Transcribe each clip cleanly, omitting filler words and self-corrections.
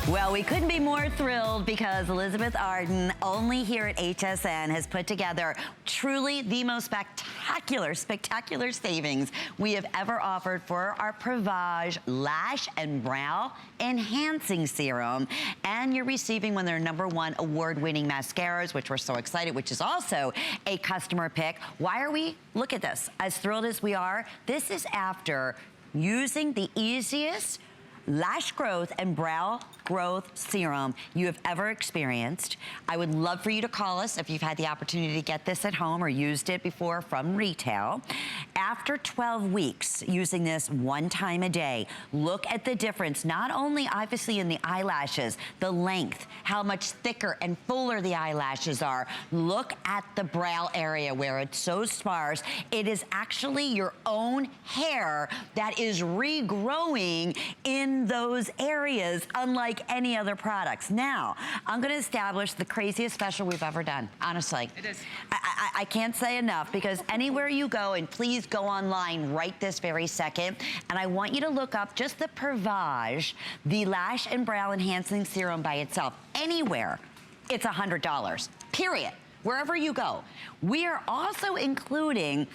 Well, we couldn't be more thrilled because Elizabeth Arden, only here at HSN, has put together truly the most spectacular savings we have ever offered for our Prevage Lash and Brow Enhancing Serum. And you're receiving one of their #1 award-winning mascaras, which we're so excited, which is also a customer pick. Why are we, look at this, as thrilled as we are? This is after using the easiest lash growth and brow growth serum you have ever experienced. I would love for you to call us if you've had the opportunity to get this at home or used it before from retail. After 12 weeks using this one time a day, look at the difference, not only obviously in the eyelashes, the length, how much thicker and fuller the eyelashes are. Look at the brow area where it's so sparse. It is actually your own hair that is regrowing in those areas, unlike any other products. Now, I'm gonna establish the craziest special we've ever done, honestly. It is. I can't say enough, because anywhere you go, and please go online right this very second, and I want you to look up just the Prevage, the Lash and Brow Enhancing Serum by itself. Anywhere, it's $100, period. Wherever you go. We are also including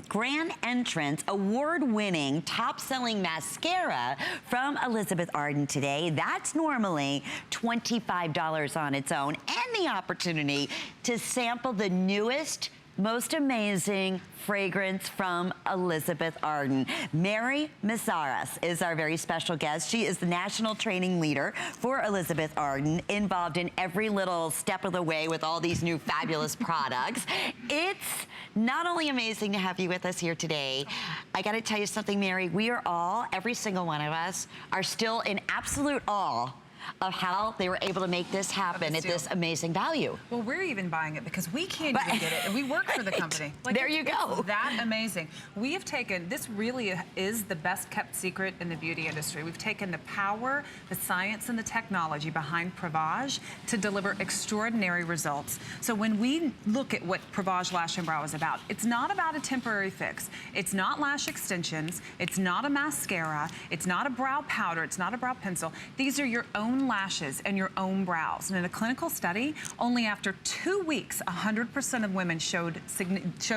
grand entrance, award-winning, top-selling mascara from Elizabeth Arden today. That's normally $25 on its own, and the opportunity to sample the newest, most amazing fragrance from Elizabeth Arden. Mary Mazaras is our very special guest. She is the national training leader for Elizabeth Arden, involved in every little step of the way with all these new fabulous products. It's not only amazing to have you with us here today, I gotta tell you something, Mary, we are all, every single one of us, are still in absolute awe of how they were able to make this happen at this amazing value. Well, we're even buying it because we can't even get it, and we work for the company. Like, there you go. It's that amazing. We have taken, this really is the best kept secret in the beauty industry. We've taken the power, the science, and the technology behind Prevage to deliver extraordinary results. So when we look at what Prevage Lash and Brow is about, it's not about a temporary fix. It's not lash extensions. It's not a mascara. It's not a brow powder. It's not a brow pencil. These are your own lashes and your own brows. And in a clinical study, only after 2 weeks, 100% of women showed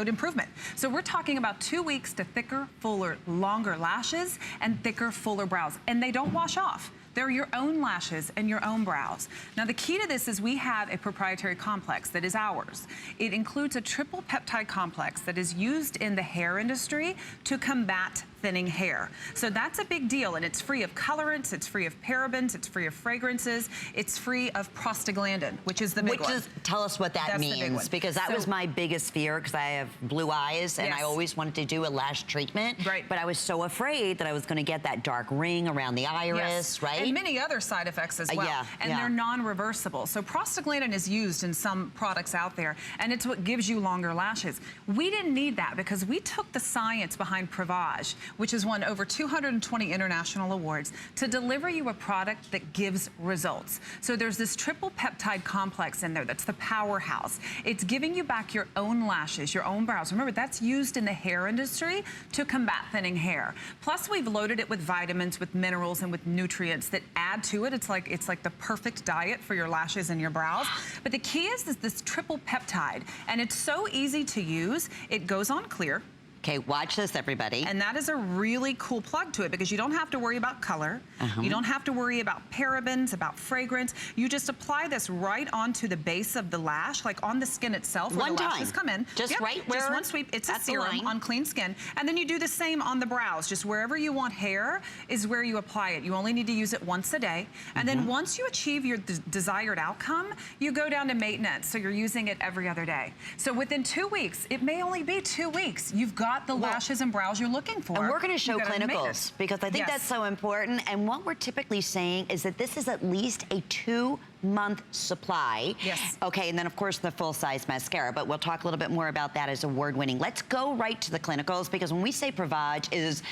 improvement. So we're talking about 2 weeks to thicker, fuller, longer lashes and thicker, fuller brows. And they don't wash off. They're your own lashes and your own brows. Now, the key to this is we have a proprietary complex that is ours. It includes a triple peptide complex that is used in the hair industry to combat thinning hair. So that's a big deal, and it's free of colorants, it's free of parabens, it's free of fragrances, it's free of prostaglandin, which is the big one. Tell us what that means, because that was my biggest fear, because I have blue eyes, and I always wanted to do a lash treatment, but I was so afraid that I was gonna get that dark ring around the iris, right? And many other side effects as well, and they're non-reversible. So prostaglandin is used in some products out there, and it's what gives you longer lashes. We didn't need that because we took the science behind Prevage, which has won over 220 international awards, to deliver you a product that gives results. So there's this triple peptide complex in there that's the powerhouse. It's giving you back your own lashes, your own brows. Remember, that's used in the hair industry to combat thinning hair. Plus, we've loaded it with vitamins, with minerals, and with nutrients that add to it. It's like the perfect diet for your lashes and your brows. But the key is this triple peptide, and it's so easy to use. It goes on clear. Okay, watch this, everybody. And that is a really cool plug to it, because you don't have to worry about color. You don't have to worry about parabens, about fragrance. You just apply this right onto the base of the lash, like on the skin itself, where the lashes come in. Just right where? Just one sweep. It's a serum on clean skin. And then you do the same on the brows. Just wherever you want hair is where you apply it. You only need to use it once a day. And then once you achieve your desired outcome, you go down to maintenance. So you're using it every other day. So within 2 weeks, it may only be 2 weeks, you've got the lashes and brows you're looking for. And we're going to show clinicals, because I think that's so important. And what we're typically saying is that this is at least a 2 2-month supply. Yes. Okay, and then of course the full-size mascara, but we'll talk a little bit more about that as award-winning. Let's go right to the clinicals, because when we say Prevage is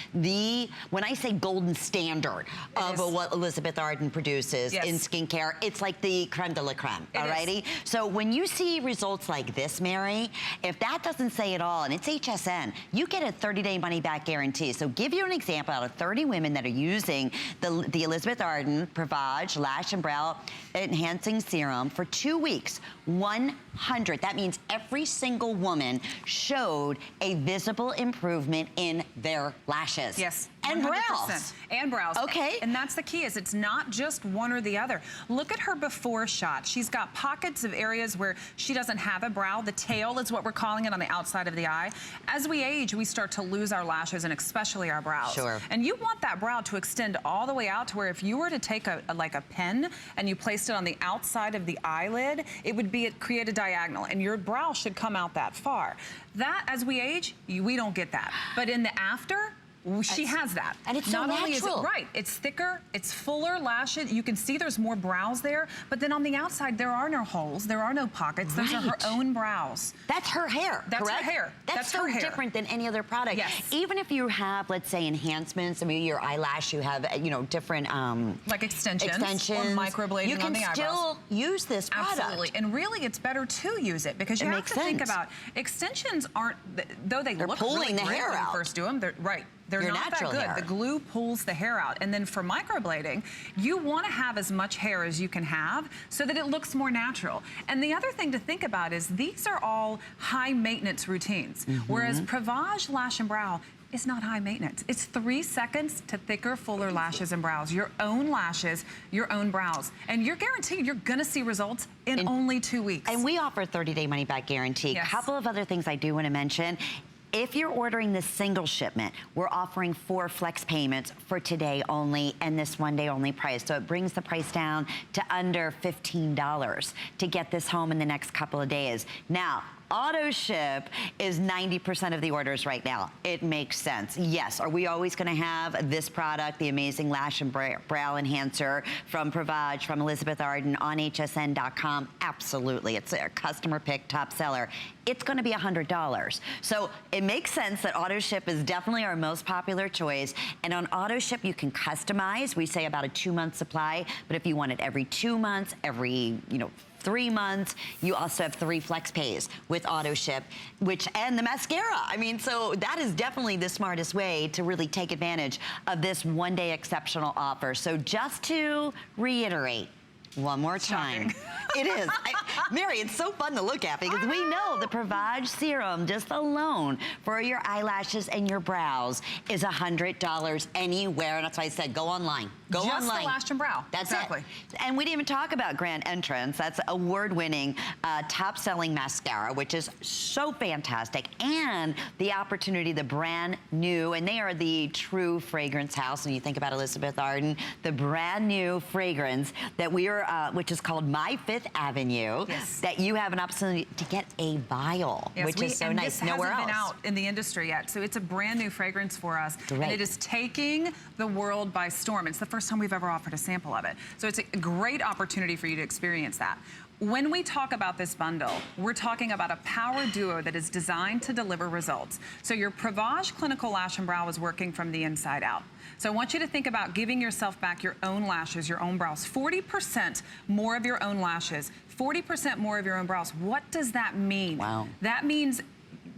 when I say golden standard of what Elizabeth Arden produces in skincare, it's like the creme de la creme, alrighty? So when you see results like this, Mary, if that doesn't say it all, and it's HSN, you get a 30-day money-back guarantee. So give you an example out of 30 women that are using the Elizabeth Arden Prevage Lash and Brow Enhancing Serum for 2 weeks, 100. That means every single woman showed a visible improvement in their lashes. Yes. And 100%. brows. And brows. Okay. And that's the key, is it's not just one or the other. Look at her before shot. She's got pockets of areas where she doesn't have a brow. The tail is what we're calling it, on the outside of the eye. As we age, we start to lose our lashes, and especially our brows. Sure. And you want that brow to extend all the way out to where if you were to take like a pen and you placed it on the outside of the eyelid, it would create a diagonal, and your brow should come out that far. That, as we age, we don't get that. But in the after, she has that. And it's so Not only natural. is it, right, it's thicker, it's fuller lashes. You can see there's more brows there, but then on the outside, there are no holes, there are no pockets. Those are her own brows. That's her hair, That's correct? her hair. That's so her hair. different than any other product. Yes. Even if you have, let's say, enhancements, I mean, your eyelash, you have, you know, different like extensions or microblading you can on the eyebrows. Still use this product. Absolutely, and really it's better to use it, because you have to think about extensions aren't, though they're look pulling really the great hair when you out. first do them, they're Your not that natural good. hair. The glue pulls the hair out. And then for microblading, you want to have as much hair as you can have so that it looks more natural. And the other thing to think about is these are all high maintenance routines, whereas Prevage Lash and Brow is not high maintenance. It's 3 seconds to thicker, fuller lashes and brows. Your own lashes, your own brows. And you're guaranteed you're gonna see results in only 2 weeks. And we offer a 30-day money-back guarantee. A couple of other things I do want to mention. If you're ordering this single shipment, we're offering 4 flex payments for today only and this one-day only price. So it brings the price down to under $15 to get this home in the next couple of days. Now, auto ship is 90% of the orders right now. It makes sense. Yes, are we always going to have this product, the amazing Lash and Brow Enhancer from Prevage, from Elizabeth Arden on hsn.com? Absolutely. It's a customer pick top seller. It's going to be $100. So it makes sense that auto ship is definitely our most popular choice. And on auto ship, you can customize. We say about a 2-month supply, but if you want it every 2 months, every, 3 months, you also have 3 flex pays with auto ship, and the mascara. I mean, so that is definitely the smartest way to really take advantage of this one-day exceptional offer. So just to reiterate, one more time. It is. Mary, it's so fun to look at, because we know the Prevage Serum, just alone for your eyelashes and your brows, is $100 anywhere. And that's why I said go online. Go online. Just the lash and brow. That's exactly. it. And we didn't even talk about Grand Entrance. That's award-winning, top-selling mascara, which is so fantastic. And the opportunity, the brand new, and they are the true fragrance house. When you think about Elizabeth Arden, the brand new fragrance that we are, which is called My Fifth Avenue, that you have an opportunity to get a vial, which is so nice. Nowhere else. This hasn't been out in the industry yet, so it's a brand new fragrance for us. And it is taking the world by storm. It's the first time we've ever offered a sample of it. So it's a great opportunity for you to experience that. When we talk about this bundle, we're talking about a power duo that is designed to deliver results. So your Prevage Clinical Lash and Brow is working from the inside out. So I want you to think about giving yourself back your own lashes, your own brows. 40% more of your own lashes, 40% more of your own brows. What does that mean? Wow. That means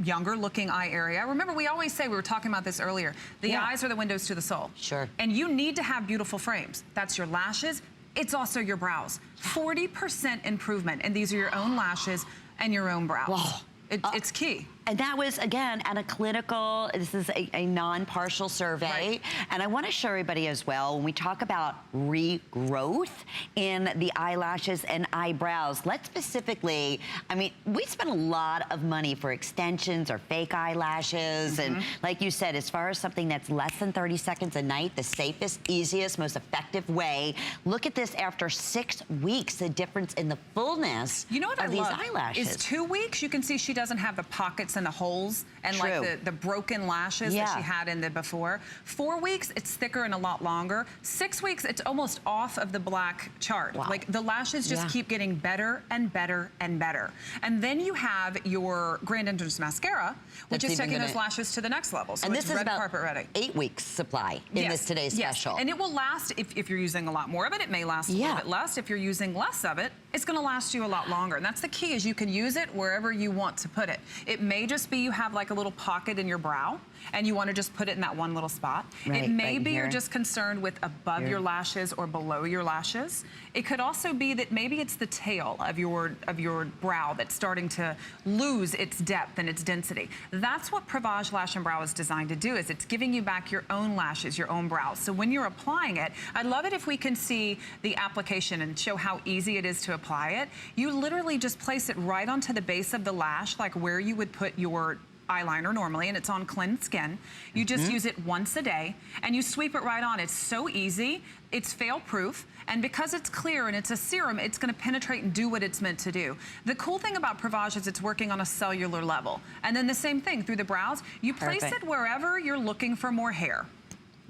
younger looking eye area. Remember, we always say, we were talking about this earlier, the eyes are the windows to the soul. Sure. And you need to have beautiful frames. That's your lashes. It's also your brows. 40% improvement. And these are your own lashes and your own brows. Wow. It's key. And that was, again, at a clinical, this is a non-partial survey. And I want to show everybody as well, when we talk about regrowth in the eyelashes and eyebrows, let's specifically, I mean, we spend a lot of money for extensions or fake eyelashes. And like you said, as far as something that's less than 30 seconds a night, the safest, easiest, most effective way, look at this after 6 weeks, the difference in the fullness of these eyelashes. Is 2 weeks, you can see she doesn't have the pockets and the holes and like the broken lashes that she had in the before. 4 weeks, it's thicker and a lot longer. 6 weeks, it's almost off of the black chart. Wow. Like the lashes just keep getting better and better and better. And then you have your Grand Entrance Mascara, which is taking those lashes to the next level. So and it's this is red about carpet ready. 8 weeks supply in this today's special. And it will last, if you're using a lot more of it, it may last a little bit less. If you're using less of it, it's gonna last you a lot longer. And that's the key, is you can use it wherever you want to put it. It may just be you have like a little pocket in your brow and you wanna just put it in that one little spot. It may be you're just concerned with above your lashes or below your lashes. It could also be that maybe it's the tail of your brow that's starting to lose its depth and its density. That's what Prevage Lash and Brow is designed to do, is it's giving you back your own lashes, your own brows. So when you're applying it, I'd love it if we can see the application and show how easy it is to apply it. You literally just place it right onto the base of the lash, like where you would put your eyeliner normally, and it's on cleansed skin. You just use it once a day and you sweep it right on. It's so easy, it's fail proof, and because it's clear and it's a serum, it's gonna penetrate and do what it's meant to do. The cool thing about Prevage is it's working on a cellular level. And then the same thing through the brows, you place it wherever you're looking for more hair.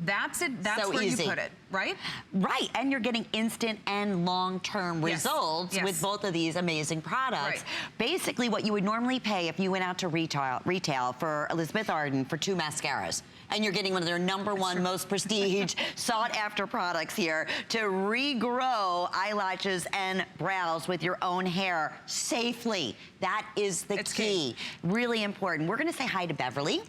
That's it. That's so where you put it, right? Right, and you're getting instant and long-term results with both of these amazing products. Basically, what you would normally pay if you went out to retail for Elizabeth Arden for 2 mascaras. And you're getting one of their #1 most prestige, sought-after products here to regrow eyelashes and brows with your own hair safely. That is the key. Really important. We're gonna say hi to Beverly,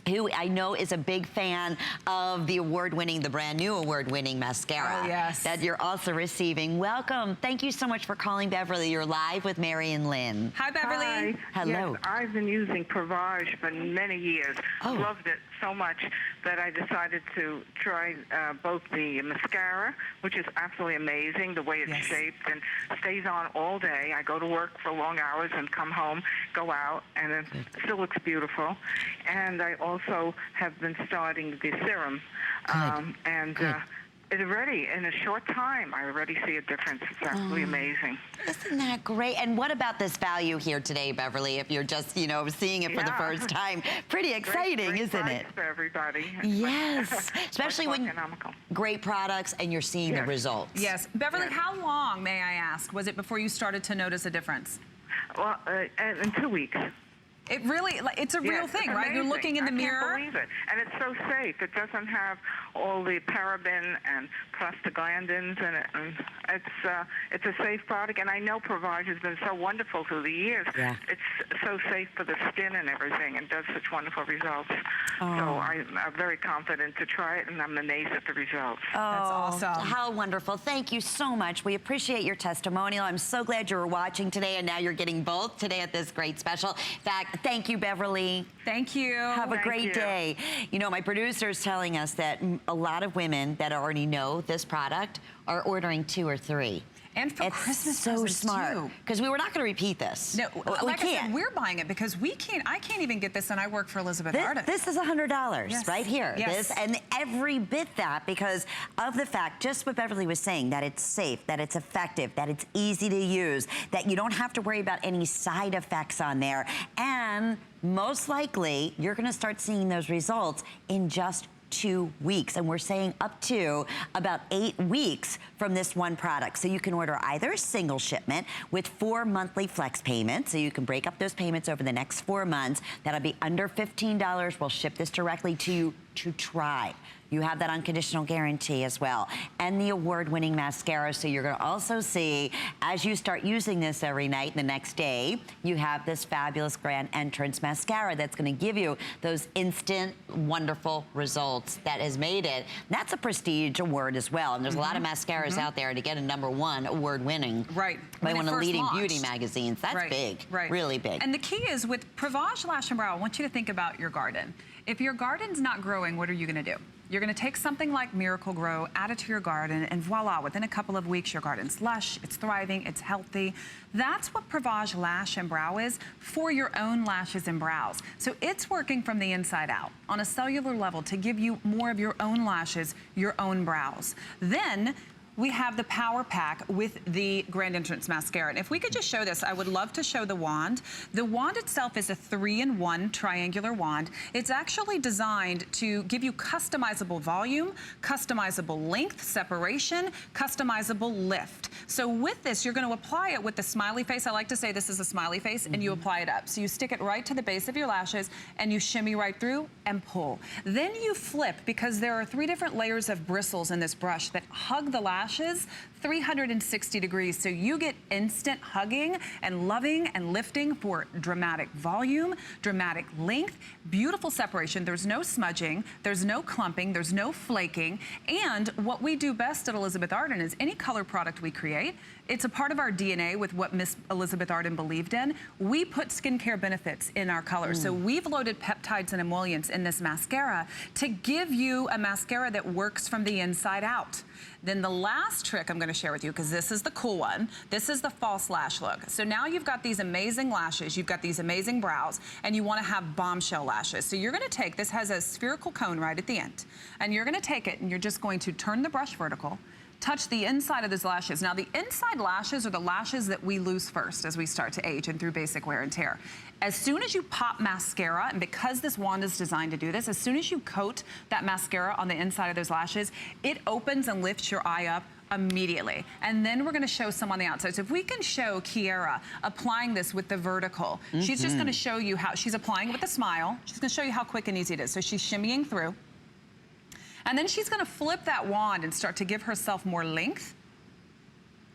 who I know is a big fan of the the brand new award-winning mascara that you're also receiving. Welcome. Thank you so much for calling, Beverly. You're live with Mary and Lynn. Hi, Beverly. Hi. Hello. Yes, I've been using Prevage for many years. Loved it so much that I decided to try both the mascara, which is absolutely amazing, the way it's shaped and stays on all day. I go to work for long hours and come home, go out, and it still looks beautiful. And I also have been starting the serum. It's ready in a short time. I already see a difference. It's absolutely amazing. Isn't that great? And what about this value here today, Beverly, if you're just, you know, seeing it for the first time? Pretty exciting, great isn't it? For everybody. Yes, especially when great products and you're seeing the results. Yes. Beverly, how long, may I ask, was it before you started to notice a difference? Well, in 2 weeks. It really, it's a real thing, right? You're looking in the mirror. I can't believe it. And it's so safe. It doesn't have all the paraben and prostaglandins in it. And it's a safe product. And I know Prevage has been so wonderful through the years. It's so safe for the skin and everything and does such wonderful results. So I'm very confident to try it, and I'm amazed at the results. That's awesome. How wonderful. Thank you so much. We appreciate your testimonial. I'm so glad you were watching today, and now you're getting both today at this great special. In fact, thank you, Beverly. Thank you. Have a great day. You know, my producer is telling us that a lot of women that already know this product are ordering 2 or 3. And for Christmas so smart, because we were not going to repeat this. No, like I said, we're buying it because I can't even get this, and I work for Elizabeth Arden. This is $100 right here. Yes. This and every bit that, because of the fact, just what Beverly was saying, that it's safe, that it's effective, that it's easy to use, that you don't have to worry about any side effects on there, and most likely you're going to start seeing those results in just 2 weeks, and we're saying up to about 8 weeks from this one product. So you can order either a single shipment with 4 monthly flex payments, so you can break up those payments over the next 4 months. That'll be under $15. We'll ship this directly to you to try. You have that unconditional guarantee as well. And the award-winning mascara, so you're gonna also see, as you start using this every night, the next day, you have this fabulous Grand Entrance mascara that's gonna give you those instant, wonderful results that has made it. That's a prestige award as well. And there's a lot of mascaras out there to get a #1 award-winning by one of the leading beauty magazines. That's big, really big. And the key is with Prevage Lash and Brow, I want you to think about your garden. If your garden's not growing, what are you gonna do? You're gonna take something like Miracle Grow, add it to your garden, and voila, within a couple of weeks, your garden's lush, it's thriving, it's healthy. That's what Prevage Lash and Brow is for your own lashes and brows. So it's working from the inside out on a cellular level to give you more of your own lashes, your own brows. Then, we have the Power Pack with the Grand Entrance Mascara. And if we could just show this, I would love to show the wand. The wand itself is a 3-in-1 triangular wand. It's actually designed to give you customizable volume, customizable length, separation, customizable lift. So with this, you're going to apply it with the smiley face. I like to say this is a smiley face, and you apply it up. So you stick it right to the base of your lashes, and you shimmy right through and pull. Then you flip, because there are 3 different layers of bristles in this brush that hug the lashes 360 degrees, so you get instant hugging and loving and lifting for dramatic volume, dramatic length, beautiful separation. There's no smudging, there's no clumping, there's no flaking, and what we do best at Elizabeth Arden is any color product we create, it's a part of our DNA with what Miss Elizabeth Arden believed in. We put skincare benefits in our colors. So we've loaded peptides and emollients in this mascara to give you a mascara that works from the inside out. Then the last trick I'm going to share with you, because this is the cool one, this is the false lash look. So now you've got these amazing lashes, you've got these amazing brows, and you want to have bombshell lashes. So you're going to take, this has a spherical cone right at the end, and you're going to take it and you're just going to turn the brush vertical, touch the inside of those lashes. Now the inside lashes are the lashes that we lose first as we start to age and through basic wear and tear. As soon as you pop mascara, and because this wand is designed to do this, as soon as you coat that mascara on the inside of those lashes, it opens and lifts your eye up immediately. And then we're going to show some on the outside. So if we can show Kiara applying this with the vertical, she's just going to show you how she's applying it with a smile. She's going to show you how quick and easy it is. So she's shimmying through. And then she's going to flip that wand and start to give herself more length.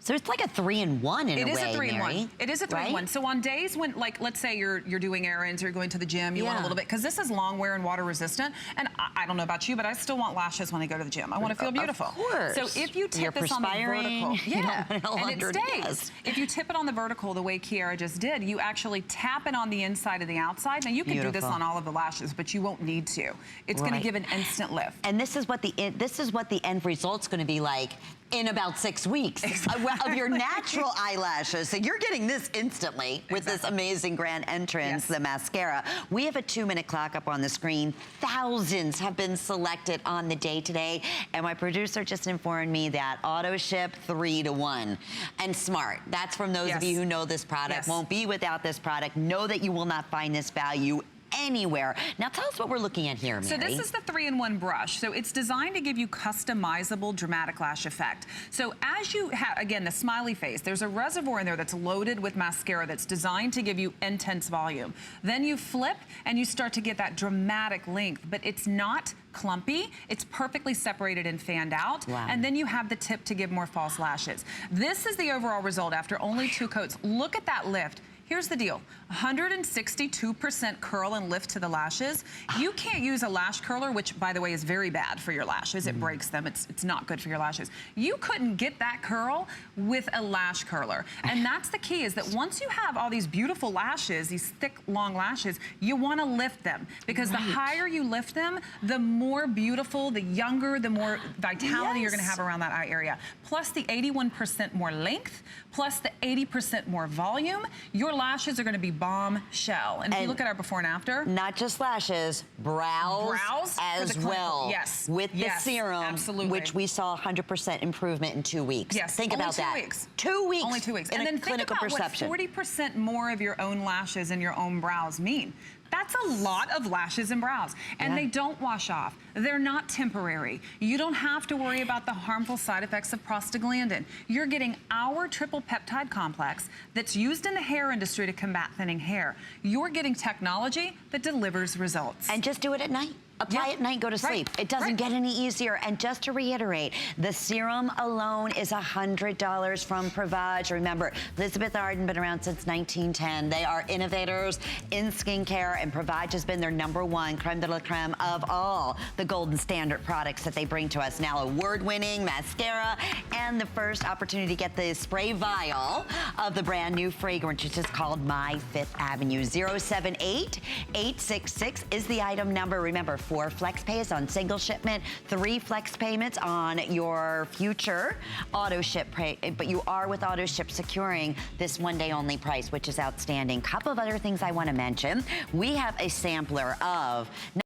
So it's like a 3-in-1 in a way, It is a 3-in-1. Mary, It is a 3-in-1. right? So on days when, like, let's say you're doing errands, you're going to the gym, you want a little bit, because this is long wear and water resistant. And I don't know about you, but I still want lashes when I go to the gym. I want to feel beautiful. Of course. So if you tip You're this on the vertical, yeah, and it stays. If you tip it on the vertical the way Kiara just did, you actually tap it on the inside and the outside. Now you can do this on all of the lashes, but you won't need to. It's going to give an instant lift. And this is what the end result's going to be like in about 6 weeks of your natural eyelashes. So you're getting this instantly with this amazing Grand Entrance, the mascara. We have a 2-minute clock up on the screen. Thousands have been selected on the day today. And my producer just informed me that auto ship 3 to 1. And smart. That's from those of you who know this product. Won't be without this product. Know that you will not find this value anywhere. Now tell us what we're looking at here, Mary. So this is the 3-in-1 brush. So it's designed to give you customizable dramatic lash effect. So as you have, again, the smiley face, there's a reservoir in there that's loaded with mascara that's designed to give you intense volume. Then you flip and you start to get that dramatic length, but it's not clumpy. It's perfectly separated and fanned out. Wow. And then you have the tip to give more false lashes. This is the overall result after only 2 coats. Look at that lift. Here's the deal, 162% curl and lift to the lashes. You can't use a lash curler, which by the way is very bad for your lashes. It breaks them, it's not good for your lashes. You couldn't get that curl with a lash curler. And that's the key, is that once you have all these beautiful lashes, these thick, long lashes, you wanna lift them. Because the higher you lift them, the more beautiful, the younger, the more vitality you're gonna have around that eye area. Plus the 81% more length, plus the 80% more volume, your lashes are going to be bombshell. And if you look at our before and after. Not just lashes, brows as well. Yes. With the serum, absolutely. which we saw 100% improvement in 2 weeks. Yes. Think about that. 2 weeks. 2 weeks. Only 2 weeks. In And then think clinical about perception. what 40% more of your own lashes and your own brows mean. That's a lot of lashes and brows. And they don't wash off. They're not temporary. You don't have to worry about the harmful side effects of prostaglandin. You're getting our triple peptide complex that's used in the hair industry to combat thinning hair. You're getting technology that delivers results. And just do it at night. Apply at night, go to sleep. It doesn't get any easier. And just to reiterate, the serum alone is $100 from Prevage. Remember, Elizabeth Arden been around since 1910. They are innovators in skincare, and Prevage has been their #1 creme de la creme of all the golden standard products that they bring to us. Now, award-winning mascara and the first opportunity to get the spray vial of the brand new fragrance, which is called My Fifth Avenue. 078-866 is the item number. Remember, 4 flex pays on single shipment, 3 flex payments on your future auto ship, but you are with auto ship securing this 1-day only price, which is outstanding. Couple of other things I want to mention. We have a sampler of